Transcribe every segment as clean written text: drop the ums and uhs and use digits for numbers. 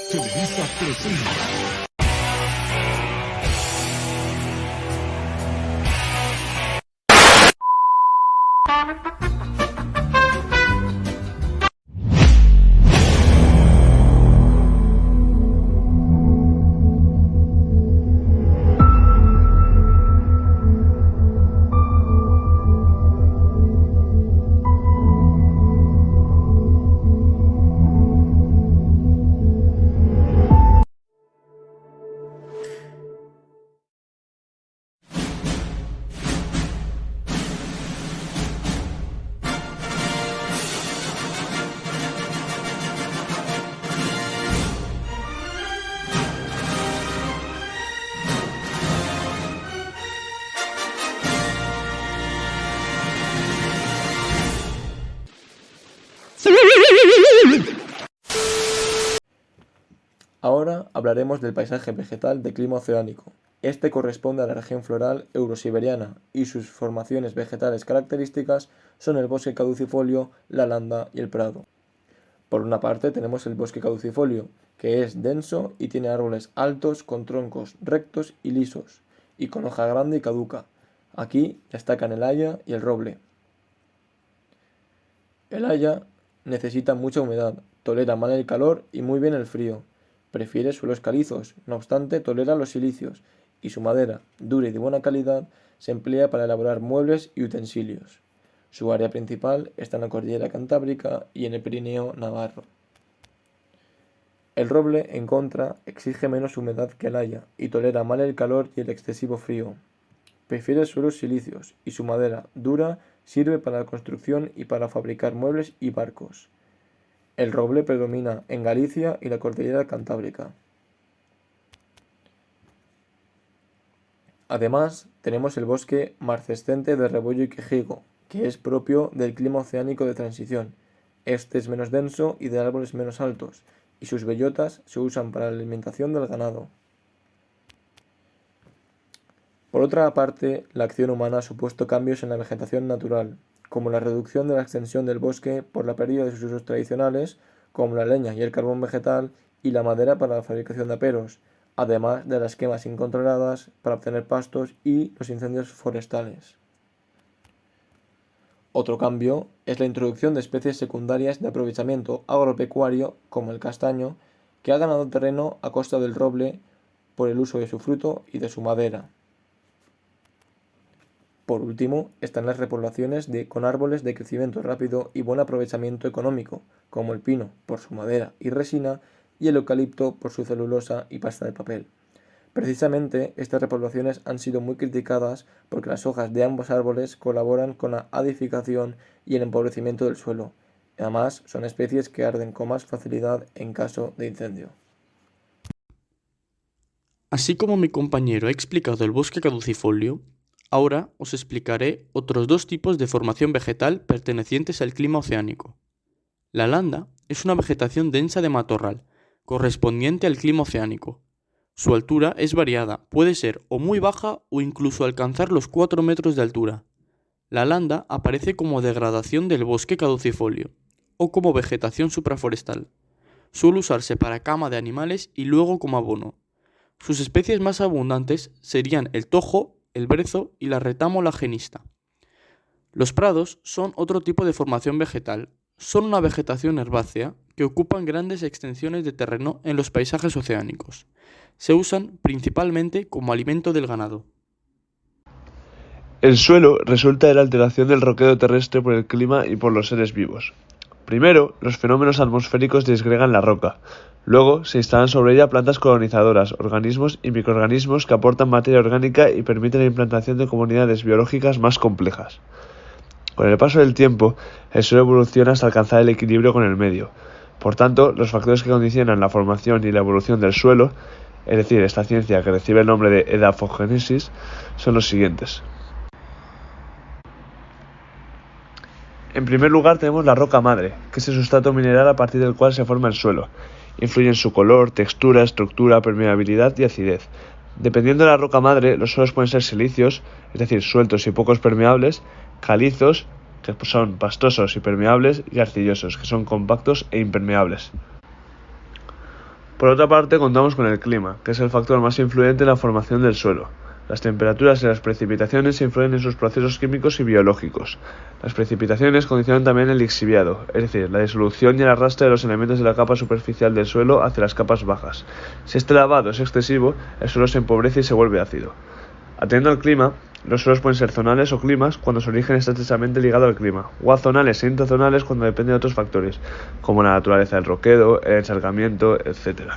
Televisa presenta. Ahora hablaremos del paisaje vegetal de clima oceánico. Este corresponde a la región floral eurosiberiana y sus formaciones vegetales características son el bosque caducifolio, la landa y el prado. Por una parte tenemos el bosque caducifolio, que es denso y tiene árboles altos con troncos rectos y lisos, y con hoja grande y caduca. Aquí destacan el haya y el roble. El haya necesita mucha humedad, tolera mal el calor y muy bien el frío. Prefiere suelos calizos, no obstante tolera los silicios, y su madera, dura y de buena calidad, se emplea para elaborar muebles y utensilios. Su área principal está en la cordillera Cantábrica y en el Pirineo navarro. El roble, en contra, exige menos humedad que el haya y tolera mal el calor y el excesivo frío. Prefiere suelos silíceos y su madera, dura, sirve para la construcción y para fabricar muebles y barcos. El roble predomina en Galicia y la cordillera Cantábrica. Además, tenemos el bosque marcescente de rebollo y quejigo, que es propio del clima oceánico de transición. Este es menos denso y de árboles menos altos, y sus bellotas se usan para la alimentación del ganado. Por otra parte, la acción humana ha supuesto cambios en la vegetación natural, como la reducción de la extensión del bosque por la pérdida de sus usos tradicionales, como la leña y el carbón vegetal y la madera para la fabricación de aperos, además de las quemas incontroladas para obtener pastos y los incendios forestales. Otro cambio es la introducción de especies secundarias de aprovechamiento agropecuario, como el castaño, que ha ganado terreno a costa del roble por el uso de su fruto y de su madera. Por último, están las repoblaciones con árboles de crecimiento rápido y buen aprovechamiento económico, como el pino por su madera y resina y el eucalipto por su celulosa y pasta de papel. Precisamente, estas repoblaciones han sido muy criticadas porque las hojas de ambos árboles colaboran con la acidificación y el empobrecimiento del suelo. Además, son especies que arden con más facilidad en caso de incendio. Así como mi compañero ha explicado el bosque caducifolio, ahora os explicaré otros dos tipos de formación vegetal pertenecientes al clima oceánico. La landa es una vegetación densa de matorral, correspondiente al clima oceánico. Su altura es variada, puede ser o muy baja o incluso alcanzar los 4 metros de altura. La landa aparece como degradación del bosque caducifolio o como vegetación supraforestal. Suele usarse para cama de animales y luego como abono. Sus especies más abundantes serían el tojo, el brezo y la retámola genista. Los prados son otro tipo de formación vegetal. Son una vegetación herbácea que ocupan grandes extensiones de terreno en los paisajes oceánicos. Se usan principalmente como alimento del ganado. El suelo resulta de la alteración del roqueo terrestre por el clima y por los seres vivos. Primero, los fenómenos atmosféricos disgregan la roca. Luego, se instalan sobre ella plantas colonizadoras, organismos y microorganismos que aportan materia orgánica y permiten la implantación de comunidades biológicas más complejas. Con el paso del tiempo, el suelo evoluciona hasta alcanzar el equilibrio con el medio. Por tanto, los factores que condicionan la formación y la evolución del suelo, es decir, esta ciencia que recibe el nombre de edafogénesis, son los siguientes. En primer lugar tenemos la roca madre, que es el sustrato mineral a partir del cual se forma el suelo. Influye en su color, textura, estructura, permeabilidad y acidez. Dependiendo de la roca madre, los suelos pueden ser silíceos, es decir, sueltos y pocos permeables, calizos, que son pastosos y permeables, y arcillosos, que son compactos e impermeables. Por otra parte, contamos con el clima, que es el factor más influyente en la formación del suelo. Las temperaturas y las precipitaciones influyen en sus procesos químicos y biológicos. Las precipitaciones condicionan también el lixiviado, es decir, la disolución y el arrastre de los elementos de la capa superficial del suelo hacia las capas bajas. Si este lavado es excesivo, el suelo se empobrece y se vuelve ácido. Atendiendo al clima, los suelos pueden ser zonales o climas cuando su origen está estrechamente ligado al clima, o azonales e intrazonales cuando dependen de otros factores, como la naturaleza del roquedo, el encharcamiento, etc.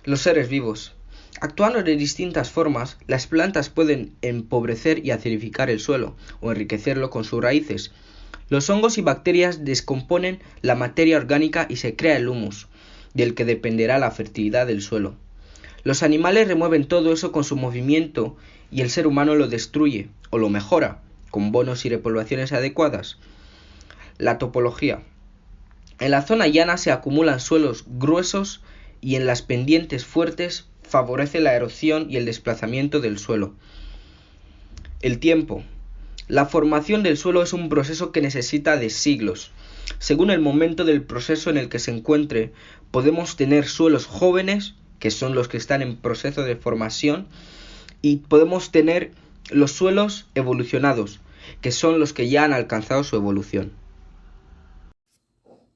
Los seres vivos. Actuando de distintas formas, las plantas pueden empobrecer y acidificar el suelo o enriquecerlo con sus raíces. Los hongos y bacterias descomponen la materia orgánica y se crea el humus, del que dependerá la fertilidad del suelo. Los animales remueven todo eso con su movimiento y el ser humano lo destruye o lo mejora con bonos y repoblaciones adecuadas. La topología. En la zona llana se acumulan suelos gruesos y en las pendientes fuertes favorece la erosión y el desplazamiento del suelo. El tiempo. La formación del suelo es un proceso que necesita de siglos. Según el momento del proceso en el que se encuentre, podemos tener suelos jóvenes, que son los que están en proceso de formación, y podemos tener los suelos evolucionados, que son los que ya han alcanzado su evolución.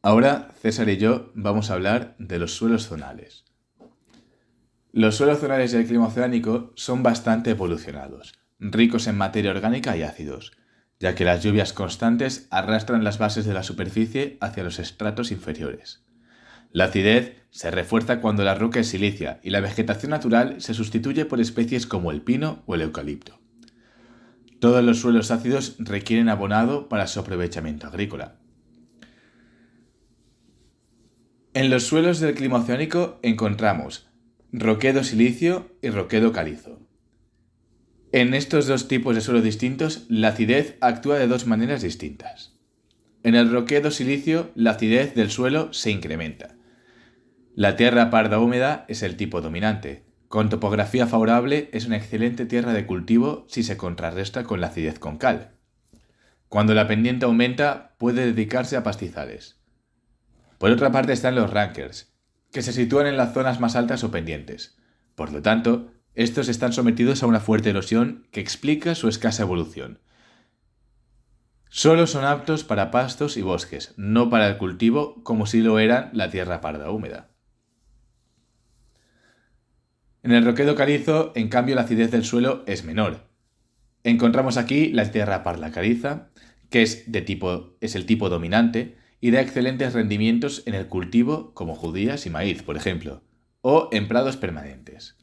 Ahora César y yo vamos a hablar de los suelos zonales. Los suelos zonales del clima oceánico son bastante evolucionados, ricos en materia orgánica y ácidos, ya que las lluvias constantes arrastran las bases de la superficie hacia los estratos inferiores. La acidez se refuerza cuando la roca es silicia y la vegetación natural se sustituye por especies como el pino o el eucalipto. Todos los suelos ácidos requieren abonado para su aprovechamiento agrícola. En los suelos del clima oceánico encontramos roquedo silicio y roquedo calizo. En estos dos tipos de suelos distintos, la acidez actúa de dos maneras distintas. En el roquedo silicio, la acidez del suelo se incrementa. La tierra parda húmeda es el tipo dominante. Con topografía favorable es una excelente tierra de cultivo si se contrarresta con la acidez con cal. Cuando la pendiente aumenta, puede dedicarse a pastizales. Por otra parte están los rankers, que se sitúan en las zonas más altas o pendientes. Por lo tanto, estos están sometidos a una fuerte erosión que explica su escasa evolución. Solo son aptos para pastos y bosques, no para el cultivo como si lo eran la tierra parda húmeda. En el roquedo calizo, en cambio, la acidez del suelo es menor. Encontramos aquí la tierra parda caliza, que es el tipo dominante, y da excelentes rendimientos en el cultivo como judías y maíz, por ejemplo, o en prados permanentes.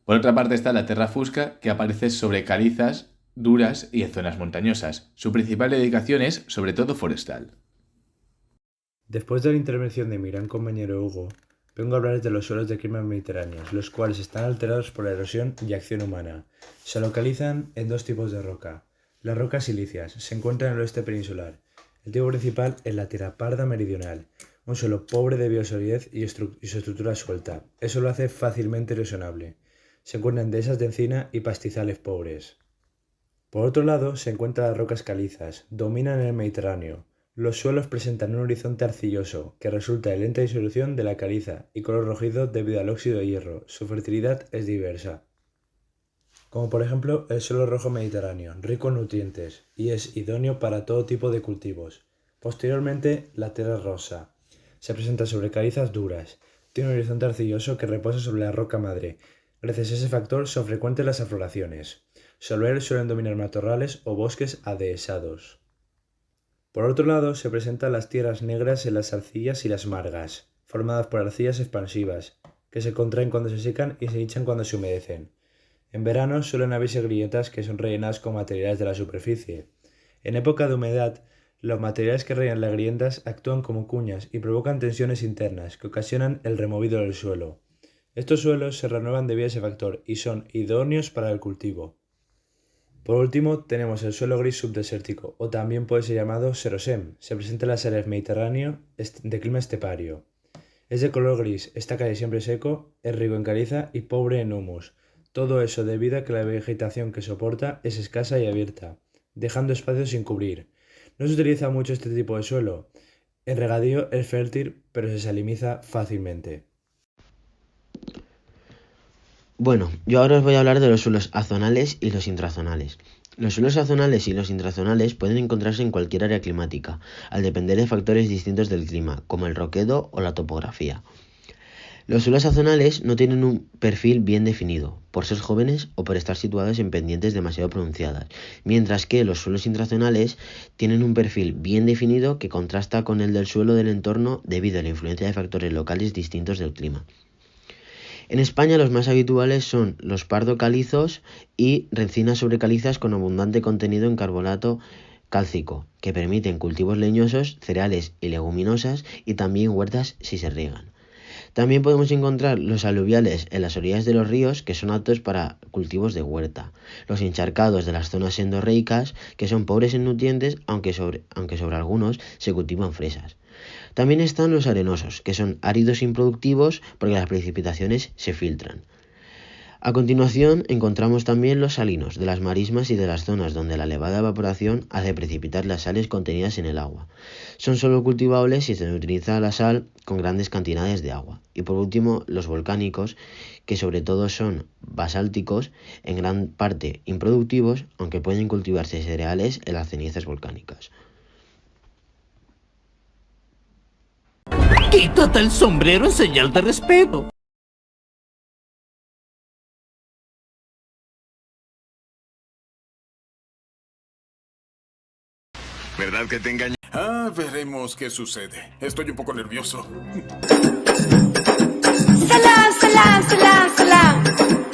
Por otra parte está la terra fusca, que aparece sobre calizas duras y en zonas montañosas. Su principal dedicación es sobre todo forestal. Después de la intervención de mi gran compañero Hugo, vengo a hablarles de los suelos de clima mediterráneos, los cuales están alterados por la erosión y acción humana. Se localizan en dos tipos de roca. Las rocas silíceas se encuentran en el oeste peninsular. El tipo principal es la tierra parda meridional, un suelo pobre de biosolidez y su estructura suelta. Eso lo hace fácilmente erosionable. Se encuentran dehesas de encina y pastizales pobres. Por otro lado, se encuentran las rocas calizas, dominan el Mediterráneo. Los suelos presentan un horizonte arcilloso, que resulta de lenta disolución de la caliza y color rojizo debido al óxido de hierro. Su fertilidad es diversa. Como por ejemplo el suelo rojo mediterráneo, rico en nutrientes, y es idóneo para todo tipo de cultivos. Posteriormente, la tierra rosa. Se presenta sobre calizas duras. Tiene un horizonte arcilloso que reposa sobre la roca madre. Gracias a ese factor son frecuentes las afloraciones. Sobre él suelen dominar matorrales o bosques adehesados. Por otro lado, se presentan las tierras negras en las arcillas y las margas, formadas por arcillas expansivas, que se contraen cuando se secan y se hinchan cuando se humedecen. En verano suelen haberse grietas que son rellenadas con materiales de la superficie. En época de humedad, los materiales que rellenan las grietas actúan como cuñas y provocan tensiones internas que ocasionan el removido del suelo. Estos suelos se renuevan debido a ese factor y son idóneos para el cultivo. Por último, tenemos el suelo gris subdesértico, o también puede ser llamado xerosem. Se presenta en las áreas mediterráneo de clima estepario. Es de color gris, está casi siempre seco, es rico en caliza y pobre en humus. Todo eso debido a que la vegetación que soporta es escasa y abierta, dejando espacios sin cubrir. No se utiliza mucho este tipo de suelo. En regadío es fértil, pero se saliniza fácilmente. Bueno, yo ahora os voy a hablar de los suelos azonales y los intrazonales. Los suelos azonales y los intrazonales pueden encontrarse en cualquier área climática, al depender de factores distintos del clima, como el roquedo o la topografía. Los suelos azonales no tienen un perfil bien definido, por ser jóvenes o por estar situados en pendientes demasiado pronunciadas, mientras que los suelos intrazonales tienen un perfil bien definido que contrasta con el del suelo del entorno debido a la influencia de factores locales distintos del clima. En España los más habituales son los pardo calizos y rencinas sobre calizas con abundante contenido en carbonato cálcico, que permiten cultivos leñosos, cereales y leguminosas y también huertas si se riegan. También podemos encontrar los aluviales en las orillas de los ríos, que son aptos para cultivos de huerta. Los encharcados de las zonas endorreicas, que son pobres en nutrientes, aunque sobre algunos se cultivan fresas. También están los arenosos, que son áridos e improductivos porque las precipitaciones se filtran. A continuación encontramos también los salinos, de las marismas y de las zonas donde la elevada evaporación hace precipitar las sales contenidas en el agua. Son solo cultivables si se utiliza la sal con grandes cantidades de agua. Y por último, los volcánicos, que sobre todo son basálticos, en gran parte improductivos, aunque pueden cultivarse cereales en las cenizas volcánicas. Quítate el sombrero en señal de respeto. ¿Verdad que te engañé? Veremos qué sucede. Estoy un poco nervioso. Salam, salam, salam, salam.